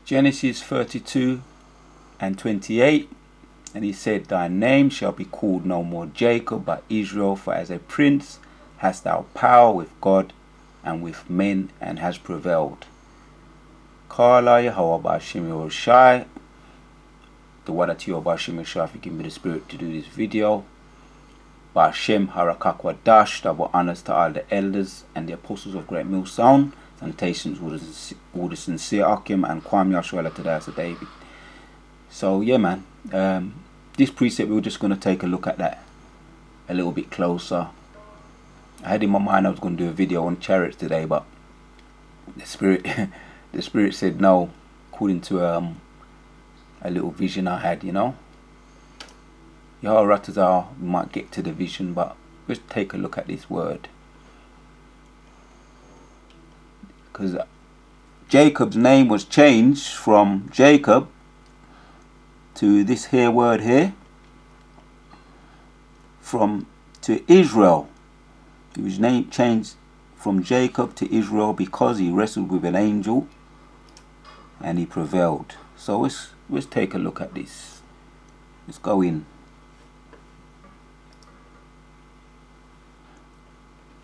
Genesis 32 and 28. And he said, thy name shall be called no more Jacob, but Israel, for as a prince hast thou power with God and with men, and has prevailed. Kala Yahweh Ba'Shem Yehoshai, the one that you Ba'Shem Yehoshai, give me the spirit to do this video. Ba'Shem Harakak Wadash, double honors to all the elders and the apostles of Great Mill Sound. Salutations with the sincere Akim and Kwam Yahshua to the David. So yeah, man, this precept we're just going to take a look at that a little bit closer. I had in my mind I was going to do a video on chariots today, but the spirit said no, according to a little vision I had, you know. Yehoratazar, we might get to the vision, but let's take a look at this word. Because Jacob's name was changed from Jacob to this here word here, to Israel. He was name changed from Jacob to Israel because he wrestled with an angel and he prevailed. So let's take a look at this. Let's go in.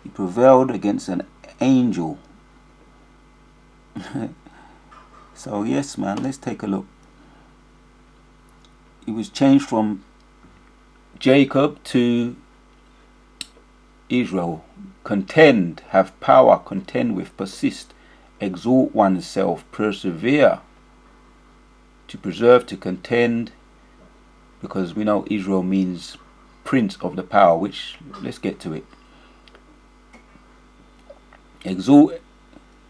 He prevailed against an angel. So yes, man, let's take a look. It was changed from Jacob to Israel. Contend, have power, contend with, persist, exalt oneself, persevere, to preserve, to contend, because we know Israel means prince of the power, which, let's get to it. Exalt,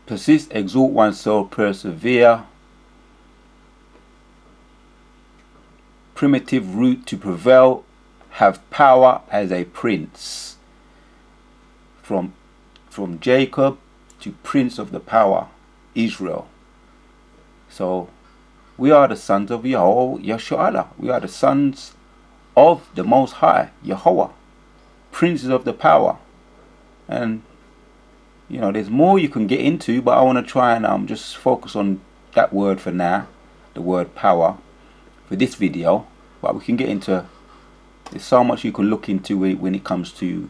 persist, exalt oneself, persevere. Primitive root, to prevail, have power as a prince. From Jacob to prince of the power, Israel. So we are the sons of Yahweh, Yeshua. We are the sons of the Most High, Yahweh, princes of the power. And you know, there's more you can get into, but I want to try and just focus on that word for now, the word power, for this video. But we can get into, there's so much you can look into it when it comes to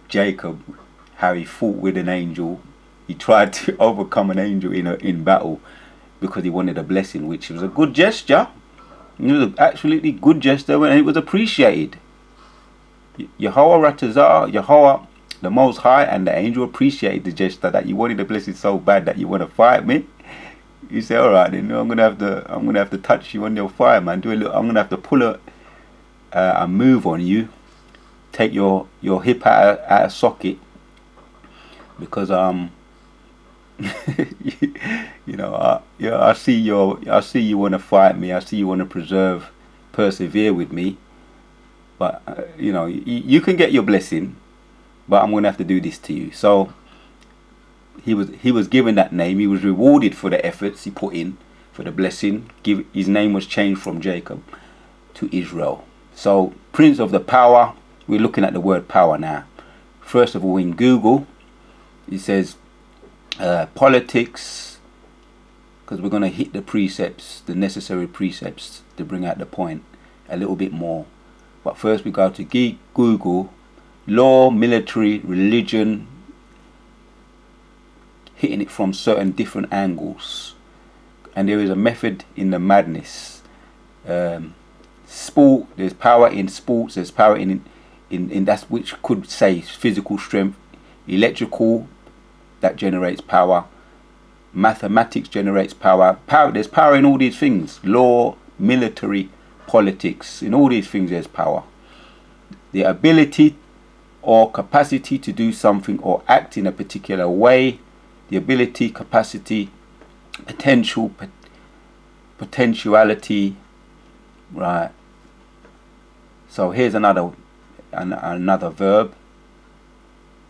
Jacob, how he fought with an angel. He tried to overcome an angel in battle because he wanted a blessing, which was a good gesture. It was an absolutely good gesture, and it was appreciated. Yehoratazar, Yahweh, the Most High, and the angel appreciated the gesture that you wanted a blessing so bad that you want to fight me. You say, all right, then I'm gonna have to touch you on your fire, man. I'm gonna have to pull a move on you, take your hip out of socket, because you know, I see you want to fight me. I see you want to persevere with me. But you know, you can get your blessing, but I'm going to have to do this to you. So he was given that name. He was rewarded for the efforts he put in, for the blessing. His name was changed from Jacob to Israel. So prince of the power. We're looking at the word power now. First of all, in Google, it says politics, because we're going to hit the precepts, the necessary precepts, to bring out the point a little bit more. But first we go to Google. Law, military, religion, hitting it from certain different angles. And there is a method in the madness. Sport, there's power in sports, there's power in that which could say physical strength. Electrical, that generates power. Mathematics generates power. There's power in all these things. Law, military, politics, in all these things there's power. The ability or capacity to do something or act in a particular way. The ability, capacity, potential, potentiality, right? So here's another verb.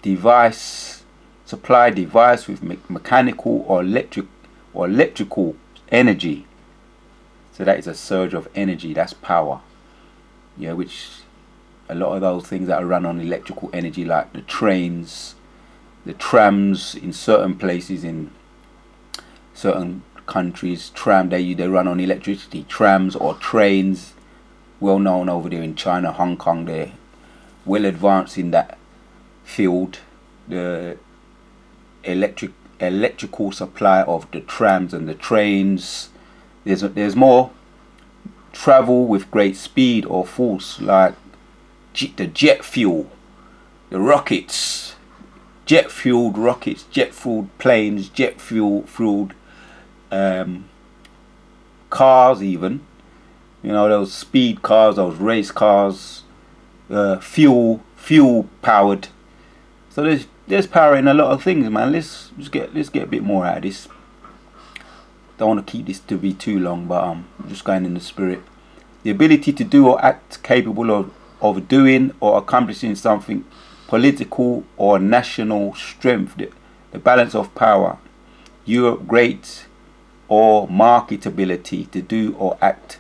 Device, supply device with mechanical or electrical energy. So that is a surge of energy. That's power. Yeah, which a lot of those things that are run on electrical energy, like the trains, the trams in certain places, in certain countries, they run on electricity, trams or trains, well known over there in China, Hong Kong. They're well advanced in that field. The electrical supply of the trams and the trains. There's more travel with great speed or force, like the jet fuel, the rockets, jet fueled rockets, jet fueled planes, jet fueled cars, even, you know, those speed cars, those race cars, fuel powered. So there's power in a lot of things, man. Let's get a bit more out of this. Don't want to keep this to be too long, but I'm just going in the spirit. The ability to do or act capable of doing or accomplishing something, political or national strength, the balance of power, your great or marketability to do or act,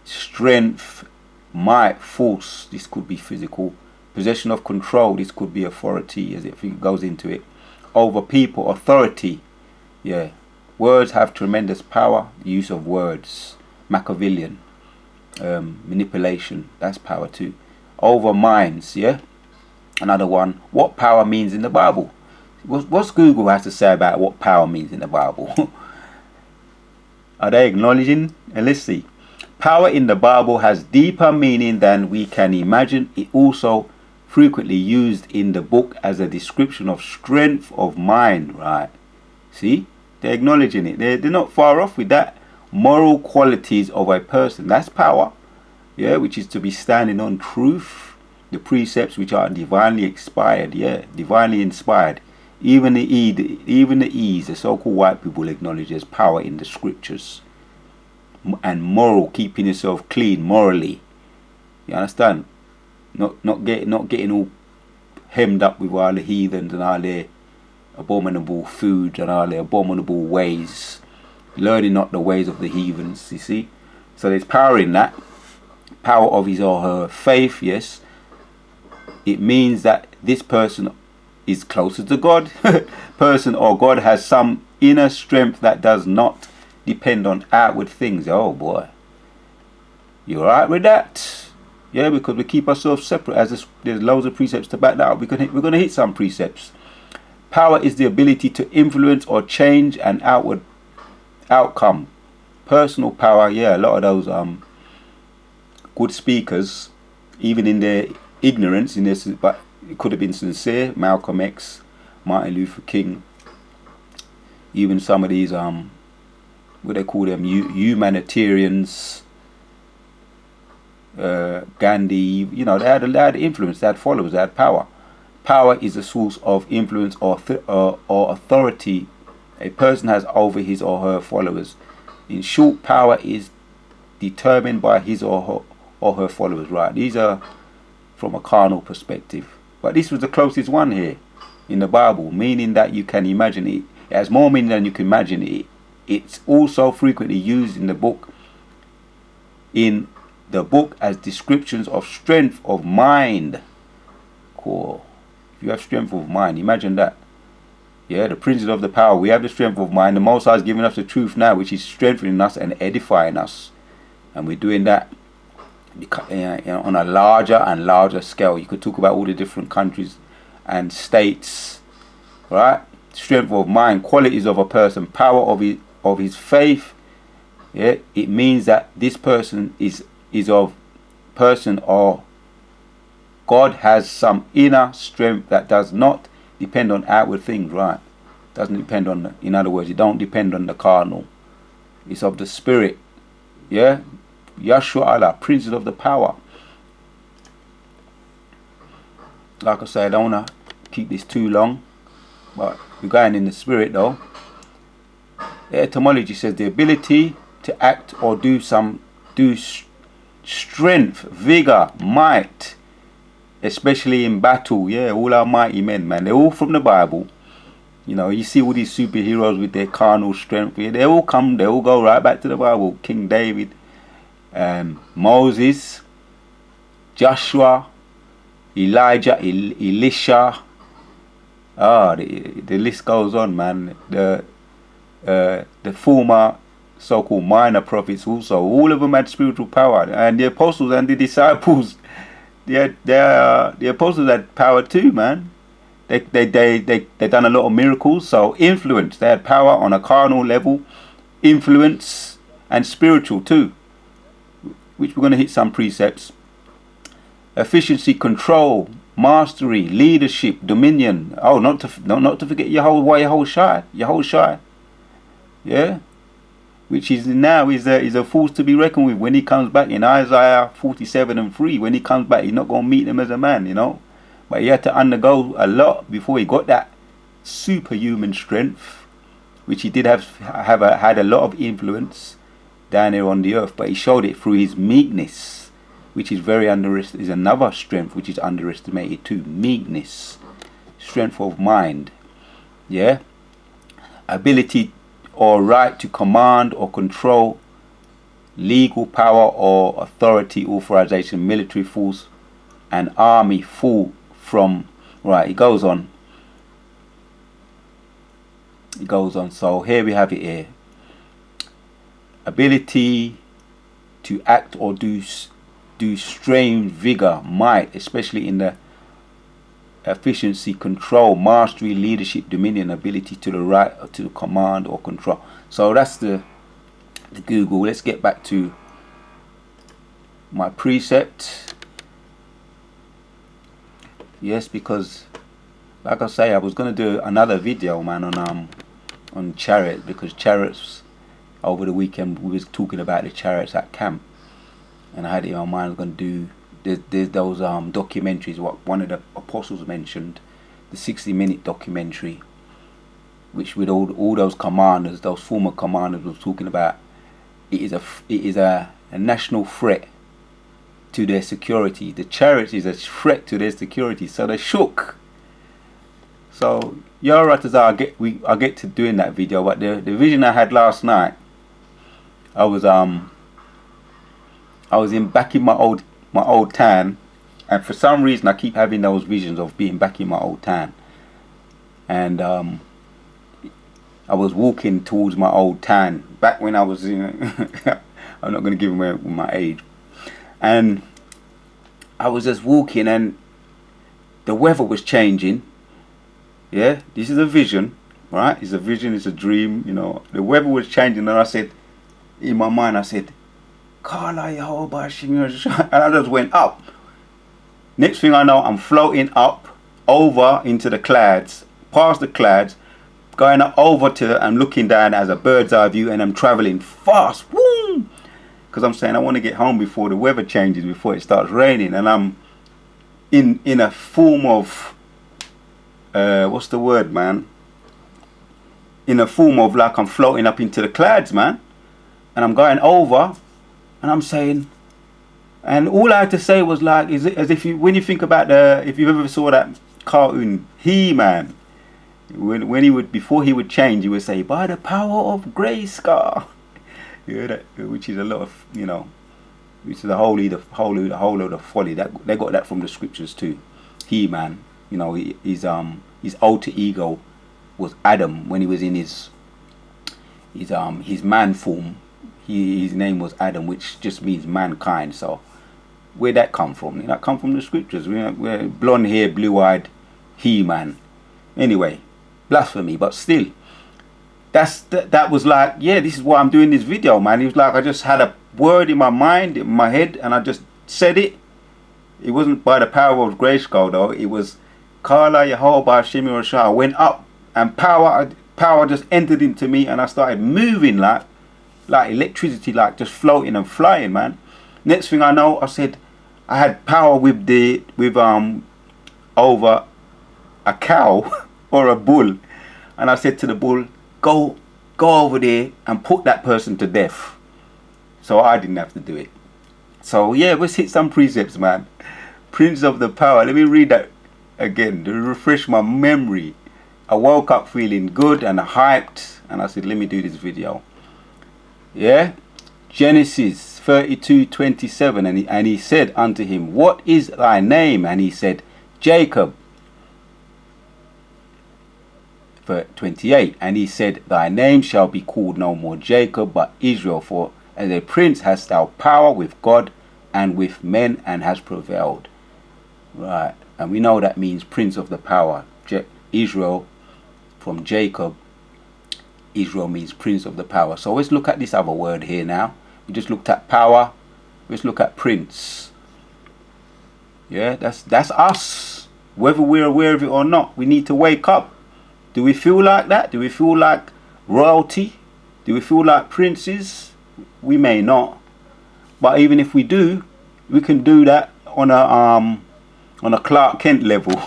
strength, might, force, this could be physical, possession of control, this could be authority, as it goes into it, over people, authority, yeah. Words have tremendous power. The use of words, Machiavellian, manipulation, that's power too. Over minds, yeah. Another one. What power means in the Bible? What's Google has to say about what power means in the Bible? Are they acknowledging? And let's see. Power in the Bible has deeper meaning than we can imagine. It also frequently used in the book as a description of strength of mind, right? See? They're acknowledging it. They're not far off with that. Moral qualities of a person. That's power. Yeah, which is to be standing on truth. The precepts which are divinely inspired. Yeah, divinely inspired. Even the E's, the so-called white people, acknowledge there's power in the scriptures. And moral, keeping yourself clean morally. You understand? Not getting all hemmed up with all the heathens and all their abominable food and all their abominable ways, learning not the ways of the heathens, you see. So there's power in that. Power of his or her faith, yes. It means that this person is closer to God. Person or God has some inner strength that does not depend on outward things. Oh boy, you alright with that? Yeah, because we keep ourselves separate. As there's loads of precepts to back that up. We're going to hit some precepts. Power is the ability to influence or change an outward outcome. Personal power, yeah, a lot of those good speakers, even in their ignorance, but it could have been sincere. Malcolm X, Martin Luther King, even some of these what they call them, humanitarians, Gandhi, you know, they had influence, they had followers, they had power. Power is a source of influence or authority a person has over his or her followers. In short, power is determined by his or her followers, right? These are from a carnal perspective. But this was the closest one here in the Bible, meaning that you can imagine it. It has more meaning than you can imagine it. It's also frequently used in the book as descriptions of strength of mind. Cool. If you have strength of mind, imagine that. Yeah, the principle of the power. We have the strength of mind. The Most High is giving us the truth now, which is strengthening us and edifying us. And we're doing that on a larger and larger scale. You could talk about all the different countries and states, right? Strength of mind, qualities of a person, power of his faith. Yeah, it means that this person is of person or God has some inner strength that does not depend on outward things, right? Doesn't depend on in other words, it don't depend on the carnal. It's of the spirit. Yeah? Yahshua Allah, Prince of the power. Like I say, I don't want to keep this too long, but we're going in the spirit though. The etymology says the ability to act or do strength, vigor, might, especially in battle. Yeah, all our mighty men, man, they're all from the Bible. You know, you see all these superheroes with their carnal strength. Yeah, they all go right back to the Bible. King David, Moses, Joshua, Elijah, Elisha. The list goes on, man. the former so-called minor prophets also, all of them had spiritual power, and the apostles and the disciples, the apostles had power too, man. They done a lot of miracles. So influence, they had power on a carnal level, influence, and spiritual too, which we're going to hit some precepts. Efficiency, control, mastery, leadership, dominion. Oh, not to forget Yehoshai, yeah, which is now is a force to be reckoned with when he comes back in Isaiah 47:3. When he comes back, he's not going to meet them as a man, you know, but he had to undergo a lot before he got that superhuman strength, which he did had a lot of influence down here on the earth, but he showed it through his meekness, which is is another strength which is underestimated too. Meekness, strength of mind, yeah, ability or right to command or control, legal power or authority, authorization, military force, and army full from. Right, it goes on. So here we have it here. Ability to act or do strain, vigor, might, especially in the efficiency, control, mastery, leadership, dominion, ability to the right to command or control. So that's the Google. Let's get back to my precept. Yes, because like I say, I was going to do another video, man, on chariot, because chariots, over the weekend we was talking about the chariots at camp, and I had it in my mind I was going to do there's those documentaries, what one of the apostles mentioned, the 60-minute documentary, which with all those commanders, those former commanders, was talking about. It is a national threat to their security. The chariots is a threat to their security, so they shook. So I get to doing that video, but the vision I had last night, I was back in my old town, and for some reason I keep having those visions of being back in my old town, and I was walking towards my old town back when I was I'm not going to give away my age, and I was just walking and the weather was changing. Yeah, this is a vision, right? It's a vision, it's a dream, you know. The weather was changing, and I said, in my mind, I said, Kala Yehoshai, and I just went up. Next thing I know, I'm floating up over into the clouds, past the clouds, going up over to, I'm looking down as a bird's eye view, and I'm traveling fast, woo, because I'm saying I want to get home before the weather changes, before it starts raining, and I'm in a form of what's the word, man? In a form of like I'm floating up into the clouds, man, and I'm going over, and I'm saying, and all I had to say was like, is it as if when you think about if you ever saw that cartoon He-Man, when he would, before he would change, he would say, by the power of Grayskull, yeah, that, which is a lot of, you know, which is a whole load of folly. That they got that from the scriptures too. He-Man, you know, his alter ego was Adam when he was in his man form. His name was Adam, which just means mankind. So where'd that come from? That come from the scriptures. We're blonde hair, blue-eyed He-Man. Anyway, blasphemy, but still, that was like, yeah, this is why I'm doing this video, man. It was like I just had a word in my mind, in my head, and I just said it. It wasn't by the power of Grayskull though. It was Kala Yehoshai. I went up, and power just entered into me, and I started moving like electricity, like just floating and flying, man. Next thing I know, I said I had power with over a cow or a bull, and I said to the bull, go over there and put that person to death. So I didn't have to do it. So yeah, let's hit some precepts, man. Prince of the power. Let me read that again to refresh my memory. I woke up feeling good and hyped, and I said, let me do this video. Yeah, Genesis 32:27, and he said unto him, what is thy name? And he said, Jacob. verse 28. And he said, thy name shall be called no more Jacob, but Israel, for as a prince hast thou power with God and with men, and has prevailed. Right. And we know that means prince of the power. Israel, from Jacob, Israel means prince of the power. So let's look at this other word here now. We just looked at power. Let's look at prince. Yeah, that's us. Whether we're aware of it or not, we need to wake up. Do we feel like that? Do we feel like royalty? Do we feel like princes? We may not. But even if we do, we can do that on a Clark Kent level.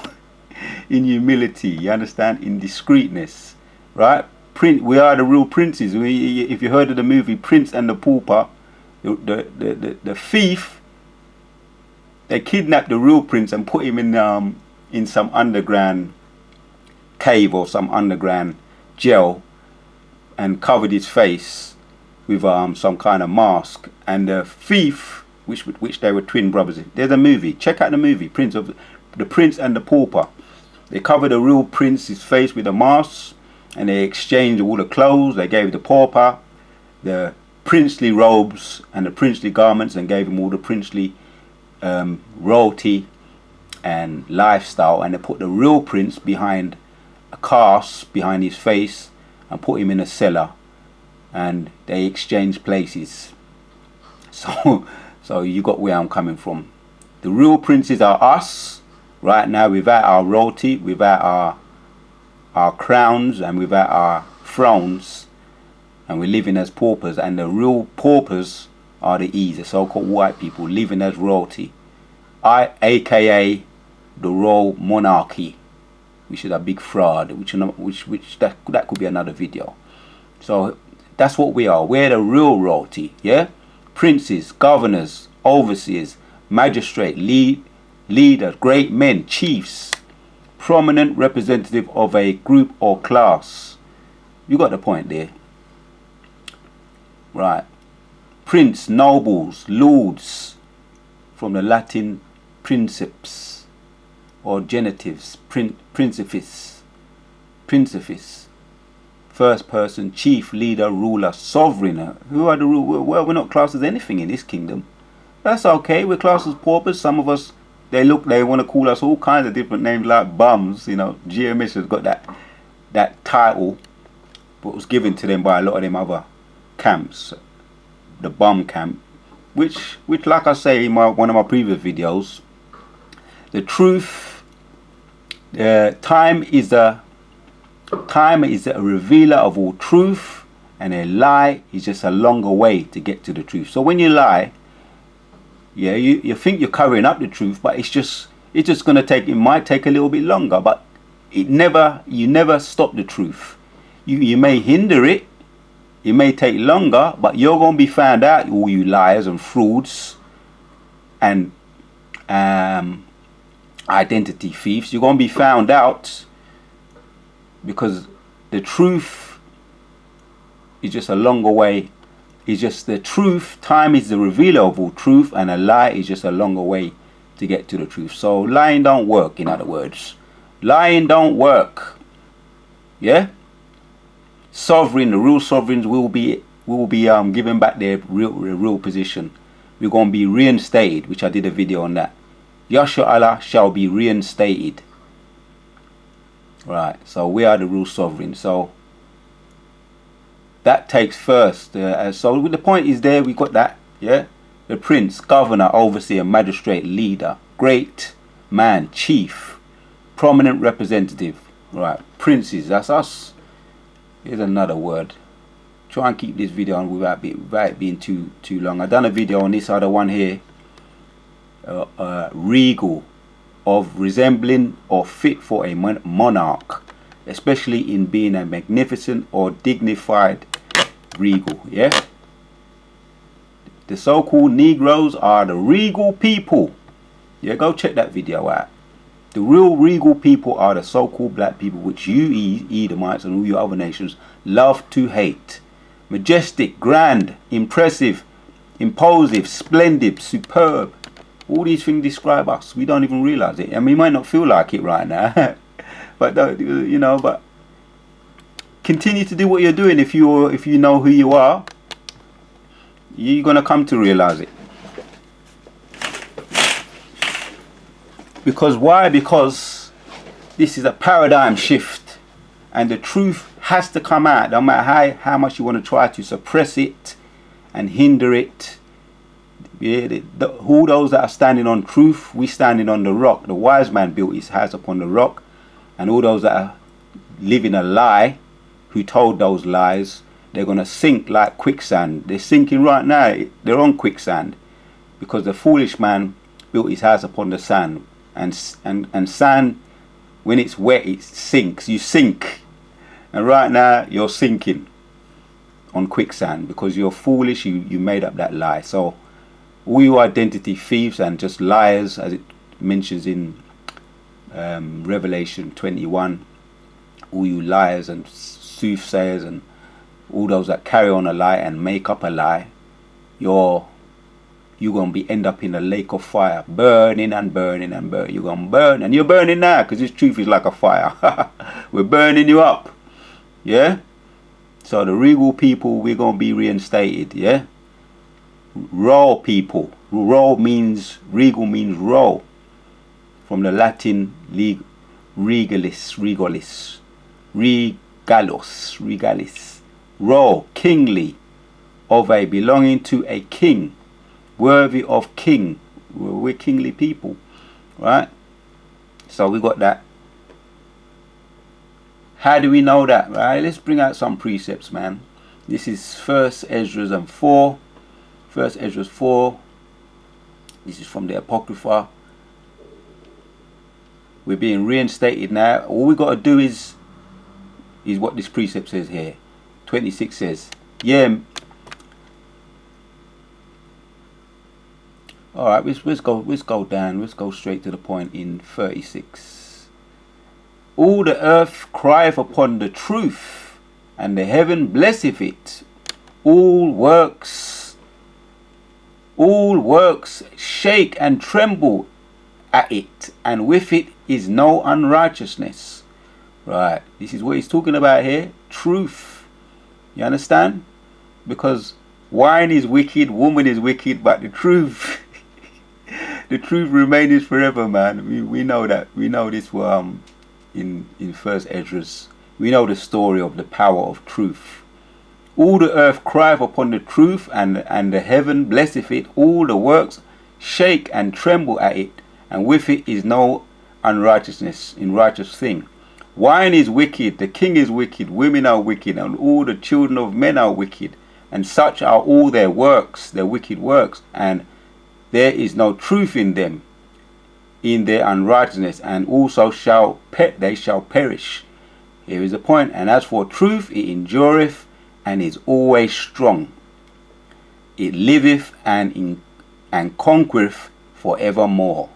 In humility, you understand? In discreetness, right? We are the real princes. If you heard of the movie Prince and the Pauper, the thief, they kidnapped the real prince and put him in some underground cave or some underground jail, and covered his face with some kind of mask. And the thief, which they were twin brothers. There's a movie. Check out the movie, The Prince and the Pauper. They covered the real prince's face with a mask, and they exchanged all the clothes. They gave the pauper the princely robes and the princely garments, and gave him all the princely royalty and lifestyle. And they put the real prince behind a cask behind his face and put him in a cellar, and they exchanged places. So you got where I'm coming from. The real princes are us right now, without our royalty, without our crowns, and without our thrones, and we're living as paupers. And the real paupers are the E's, the so-called white people, living as royalty, aka the royal monarchy, which is a big fraud, which that could be another video. So that's what we are. We're the real royalty. Yeah, princes, governors, overseers, magistrate, leaders, great men, chiefs, prominent representative of a group or class. You got the point there, right? Prince, nobles, lords, from the Latin princeps or genitives, principes, first person, chief, leader, ruler, sovereign. Who are the rule? Well, we're not classed as anything in this kingdom. That's okay. We're classed as paupers. Some of us, they want to call us all kinds of different names, like bums. You know, GMS has got that title, but was given to them by a lot of them other camps, the bum camp, which like I say in one of my previous videos, the truth, time is a revealer of all truth, and a lie is just a longer way to get to the truth. So when you lie, yeah, you think you're covering up the truth, but it's just gonna take, it might take a little bit longer, but you never stop the truth. You may hinder it, it may take longer, but you're gonna be found out, all you liars and frauds and identity thieves. You're gonna be found out, because the truth is just a longer way. It's just the truth. Time is the revealer of all truth, and a lie is just a longer way to get to the truth. So lying don't work, in other words. Lying don't work. Yeah? Sovereign, the real sovereigns will be given back their real position. We're going to be reinstated, which I did a video on that. Yahshua Allah shall be reinstated. Right, so we are the real sovereign. So that takes first. So the point is there, we got that. Yeah, the prince, governor, overseer, magistrate, leader, great man, chief, prominent representative. Right, princes, that's us. Here's another word. Try and keep this video on without it being too long. I've done a video on this other one here. Regal, of resembling or fit for a monarch, especially in being a magnificent or dignified regal. Yeah, the so-called Negroes are the regal people. Yeah, go check that video out. The real regal people are the so-called black people, which you Edomites and all your other nations love to hate. Majestic, grand, impressive, imposive, splendid, superb. All these things describe us. We don't even realize it, and we might not feel like it right now. But you know, but continue to do what you're doing, if you know who you are, you're gonna come to realize it. Because why? Because this is a paradigm shift, and the truth has to come out, no matter how much you want to try to suppress it and hinder it. Yeah, all those that are standing on truth, we standing on the rock. The wise man built his house upon the rock, and all those that are living a lie, who told those lies, they're going to sink like quicksand. They're sinking right now. They're on quicksand, because the foolish man built his house upon the sand, and sand, when it's wet, it sinks. You sink, and right now you're sinking on quicksand because you're foolish. You made up that lie. So all you identity thieves and just liars, as it mentions in Revelation 21, all you liars and soothsayers and all those that carry on a lie and make up a lie, you're going to end up in a lake of fire, burning and burning and burning. You're going to burn, and you're burning now, because this truth is like a fire. We're burning you up. Yeah? So the regal people, we're going to be reinstated. Yeah? Raw people. Raw means, regal means raw. From the Latin regalis, regalis. Raw, kingly, of a belonging to a king, worthy of king. We're kingly people, right? So we got that. How do we know that? Right? Let's bring out some precepts, man. This is 1st Ezra 4. 1st Ezra 4. This is from the Apocrypha. We're being reinstated now. All we got to do is what this precept says here. 26 says, yeah. All right, let's go down. Let's go straight to the point in 36. All the earth crieth upon the truth, and the heaven blesseth it. All works shake and tremble at it, and with it is no unrighteousness. Right, this is what he's talking about here. Truth. You understand? Because wine is wicked, woman is wicked, but the truth, the truth remains forever, man. We know that. We know this in 1st Ezra's. We know the story of the power of truth. All the earth crieth upon the truth, and the heaven blesseth it. All the works shake and tremble at it, and with it is no unrighteousness in righteous thing. Wine is wicked, the king is wicked, women are wicked, and all the children of men are wicked, and such are all their works, their wicked works, and there is no truth in them, in their unrighteousness, and also they shall perish. Here is the point. And as for truth, it endureth and is always strong. It liveth and conquereth forevermore.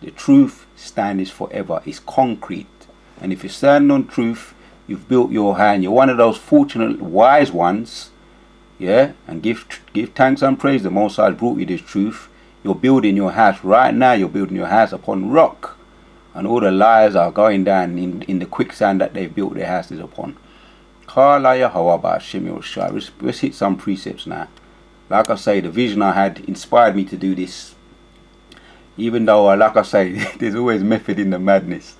The truth standeth forever, is concrete. And if you stand on truth, you've built your hand. You're one of those fortunate wise ones. Yeah, and give thanks and praise. The Most High has brought you this truth. You're building your house right now. You're building your house upon rock, and all the liars are going down in the quicksand that they've built their houses upon. Let's hit some precepts now. Like I say, the vision I had inspired me to do this. Even though, like I say, there's always method in the madness.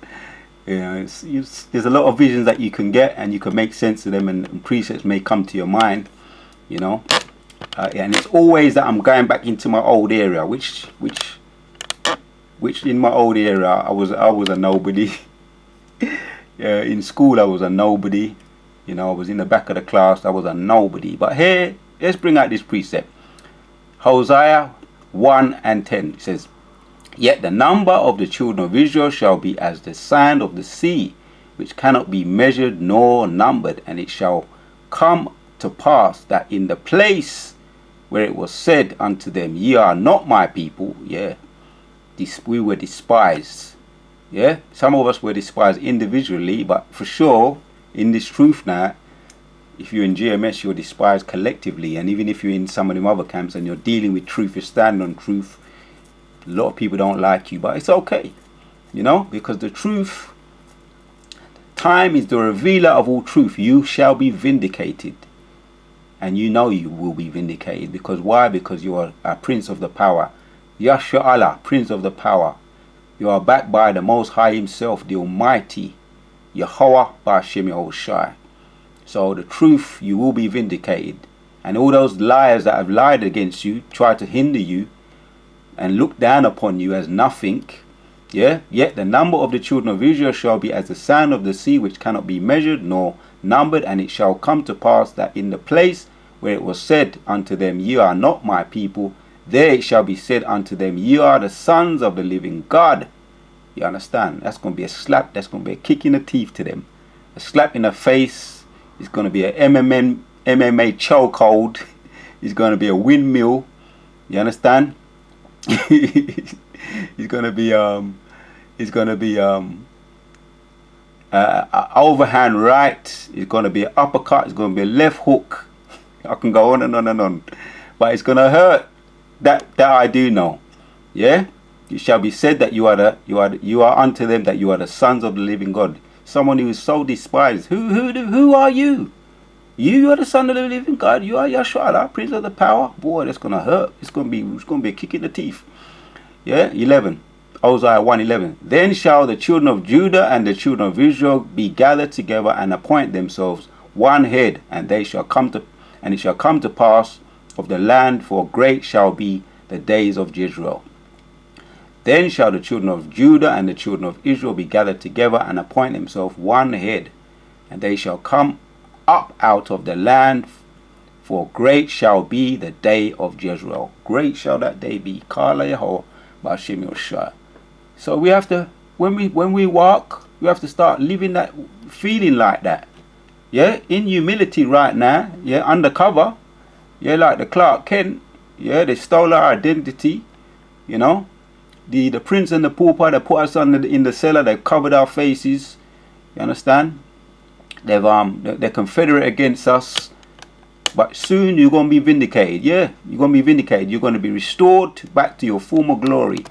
You know, there's a lot of visions that you can get, and you can make sense of them, and precepts may come to your mind. You know, and it's always that I'm going back into my old area, which in my old area I was a nobody. In school I was a nobody. You know, I was in the back of the class. I was a nobody. But here, let's bring out this precept. Hosea 1:10. It says, "Yet the number of the children of Israel shall be as the sand of the sea, which cannot be measured nor numbered. And it shall come to pass that in the place where it was said unto them, Ye are not my people," yeah, we were despised. Yeah, some of us were despised individually, but for sure in this truth now, if you're in GMS, you're despised collectively. And even if you're in some of them other camps and you're dealing with truth, you're standing on truth, a lot of people don't like you, but it's okay, you know, because the truth, time is the revealer of all truth. You shall be vindicated. And you know you will be vindicated. Because why? Because you are a prince of the power. Yahshua Allah, prince of the power. You are backed by the Most High himself, the Almighty. Yahweh Ba'ashem Yahushai. So the truth, you will be vindicated. And all those liars that have lied against you, try to hinder you and look down upon you as nothing. Yeah, yet the number of the children of Israel shall be as the sand of the sea, which cannot be measured nor numbered. And it shall come to pass that in the place where it was said unto them, ye are not my people, there it shall be said unto them, ye are the sons of the living God. You understand? That's going to be a slap. That's going to be a kick in the teeth to them. A slap in the face. It's going to be an MMA chokehold. It's going to be a windmill. You understand? It's going to be overhand right. It's going to be an uppercut. It's going to be a left hook. I can go on and on and on, but it's going to hurt. That I do know. Yeah, it shall be said that you are unto them that you are the sons of the living God. Someone who is so despised. Who are you? You are the son of the living God. You are Yahshua Allah, prince of the power. Boy, that's going to hurt. It's going to be a kick in the teeth. Yeah, 11. Hosea 1:11. Then shall the children of Judah and the children of Israel be gathered together and appoint themselves one head, and it shall come to pass of the land, for great shall be the days of Jezreel. Then shall the children of Judah and the children of Israel be gathered together and appoint themselves one head, and they shall come up out of the land, for great shall be the day of Jezreel. Great shall that day be. Kala Yehovah Ba'ashem Yahushai. So we have to, when we walk, we have to start living that, feeling like that. Yeah, in humility right now. Yeah, undercover. Yeah, like the Clark Kent. Yeah, they stole our identity. You know, the prince and the pauper, they put us in the cellar. They covered our faces. You understand? They're confederate against us. But soon you're going to be vindicated. Yeah, you're going to be vindicated. You're going to be restored back to your former glory.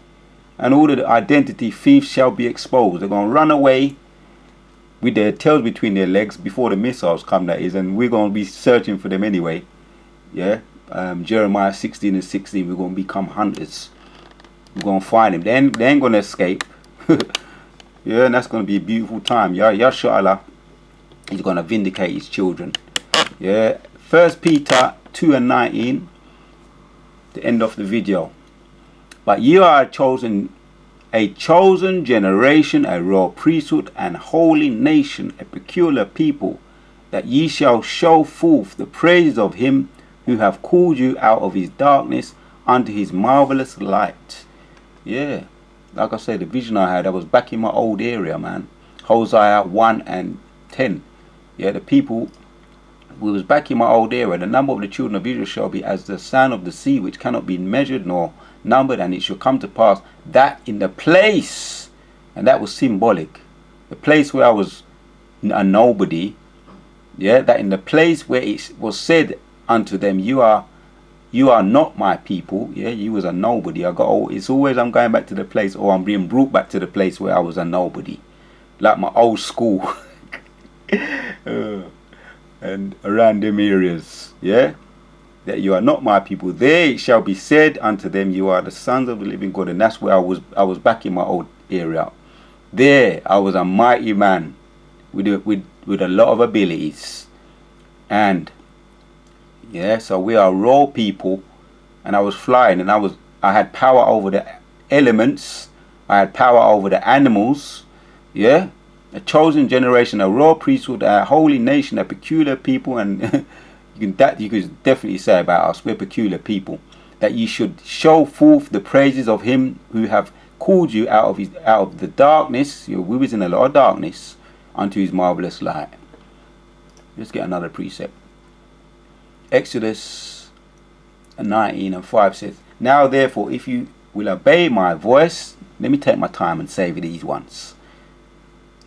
And all the identity thieves shall be exposed. They're going to run away with their tails between their legs before the missiles come, that is. And we're going to be searching for them anyway. Yeah, Jeremiah 16:16. We're going to become hunters. We're going to find them. They ain't going to escape. Yeah, and that's going to be a beautiful time. Yeah, Yahshua Allah is going to vindicate his children. Yeah, 1 Peter 2:19. The end of the video. But ye are a chosen generation, a royal priesthood, and holy nation, a peculiar people, that ye shall show forth the praises of him who have called you out of his darkness unto his marvelous light. Yeah, like I said, the vision I had, I was back in my old area, man. Hosea 1:10. Yeah, the people, we was back in my old area. The number of the children of Israel shall be as the sand of the sea, which cannot be measured nor numbered. And it shall come to pass that in the place, and that was symbolic, the place where I was a nobody, yeah, that in the place where it was said unto them, you are not my people. Yeah, you was a nobody. It's always I'm going back to the place, or I'm being brought back to the place where I was a nobody, like my old school. And around them areas, yeah, that you are not my people. There it shall be said unto them, you are the sons of the living God. And that's where I was back in my old area. There I was a mighty man with a lot of abilities. And yeah, so we are raw people, and I was flying, and I had power over the elements, I had power over the animals. Yeah, a chosen generation, a royal priesthood, a holy nation, a peculiar people. And you could definitely say about us, we're peculiar people, that you should show forth the praises of him who have called you out of the darkness. We was in a lot of darkness, unto his marvelous light. Let's get another precept. Exodus 19:5 says, now therefore, if you will obey my voice, let me take my time and save these ones,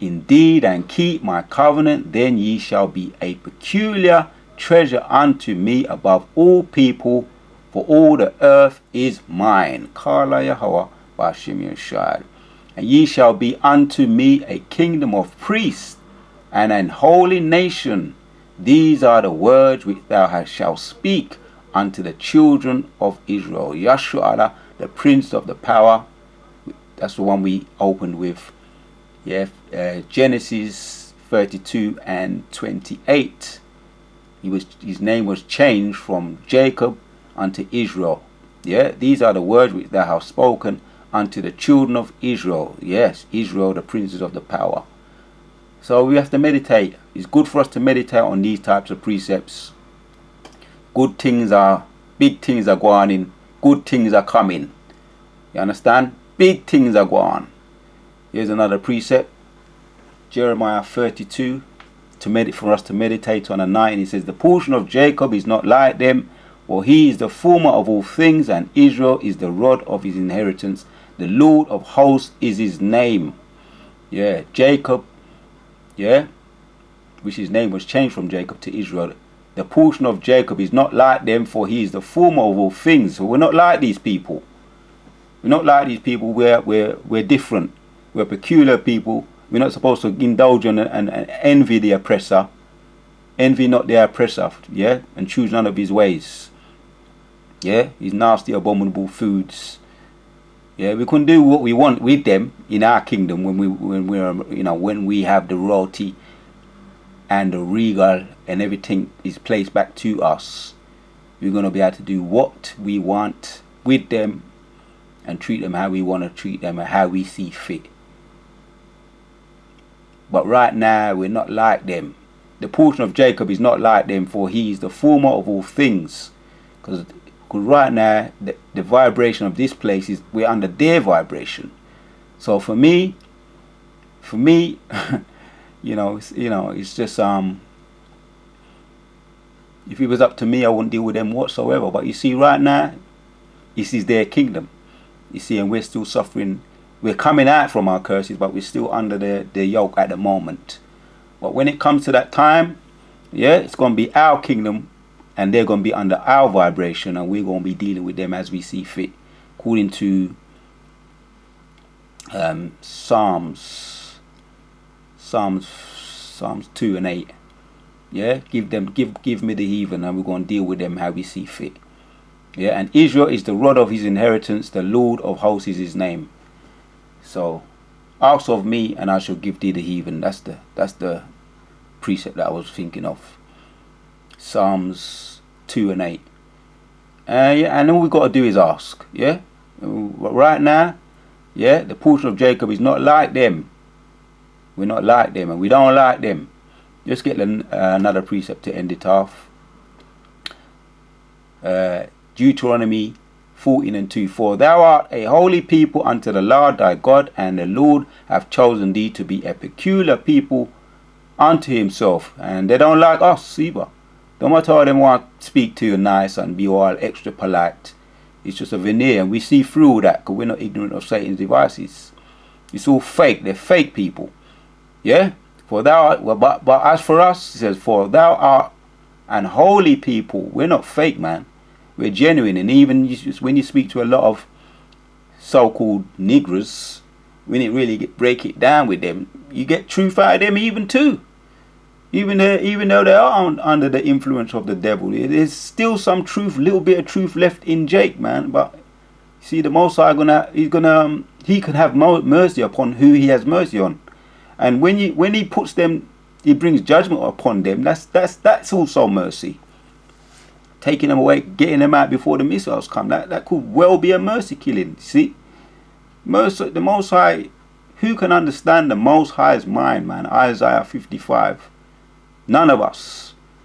indeed, and keep my covenant, then ye shall be a peculiar treasure unto me above all people, for all the earth is mine. Kala Yehovah Ba'ashem Yahushai. And ye shall be unto me a kingdom of priests and an holy nation. These are the words which thou shalt speak unto the children of Israel. Yeshua, the Prince of the Power. That's the one we opened with. Yeah, Genesis 32 and 28. His name was changed from Jacob unto Israel. Yeah, these are the words which thou hast spoken unto the children of Israel. Yes, Israel, the princes of the power. So we have to meditate. It's good for us to meditate on these types of precepts. Big things are going in. Good things are coming. You understand? Big things are going on. Here's another precept. Jeremiah 32. For us to meditate on a night. And it says, the portion of Jacob is not like them, for he is the former of all things, and Israel is the rod of his inheritance. The Lord of hosts is his name. Yeah, Jacob. Yeah, which his name was changed from Jacob to Israel. The portion of Jacob is not like them, for he is the former of all things. So we're not like these people. We're not like these people. We're different. We're peculiar people. We're not supposed to indulge in and envy the oppressor. Envy not the oppressor. Yeah, and choose none of his ways. Yeah, his nasty, abominable foods. Yeah, we couldn't do what we want with them in our kingdom when we have the royalty and the regal and everything is placed back to us. We're going to be able to do what we want with them and treat them how we want to treat them and how we see fit. But right now we're not like them. The portion of Jacob is not like them, for he is the former of all things. Because right now the vibration of this place is we're under their vibration. So for me, it's just if it was up to me, I wouldn't deal with them whatsoever. But you see, right now, this is their kingdom. You see, and we're still suffering. We're coming out from our curses, but we're still under their yoke at the moment. But when it comes to that time, yeah, it's going to be our kingdom, and they're going to be under our vibration, and we're going to be dealing with them as we see fit, according to Psalms 2 and 8. Yeah, give me the heathen, and we're going to deal with them how we see fit. Yeah, and Israel is the rod of his inheritance, the Lord of hosts is his name. So ask of me, and I shall give thee the heathen. That's the precept that I was thinking of. Psalms 2 and 8. Yeah, and all we got to do is ask. Yeah, right now, yeah, the portion of Jacob is not like them. We're not like them, and we don't like them. Just get another precept to end it off. Deuteronomy 14 and 2. For thou art a holy people unto the Lord thy God, and the Lord hath chosen thee to be a peculiar people unto himself. And they don't like us either. Don't matter how them want to speak to you nice and be all extra polite. It's just a veneer, and we see through that because we're not ignorant of Satan's devices. It's all fake. They're fake people. Yeah? For thou art, but as for us, it says, for thou art an holy people. We're not fake, man. We're genuine. And even when you speak to a lot of so-called niggers, when it really break it down with them, you get truth out of them even too. Even though they are under the influence of the devil, there's still some truth, little bit of truth left in Jake, man. But see, the Most High he can have mercy upon who he has mercy on. And when he puts them, he brings judgment upon them. That's also mercy. Taking them away, getting them out before the missiles come. That could well be a mercy killing. See, mercy, the Most High. Who can understand the Most High's mind, man? Isaiah 55. None of us.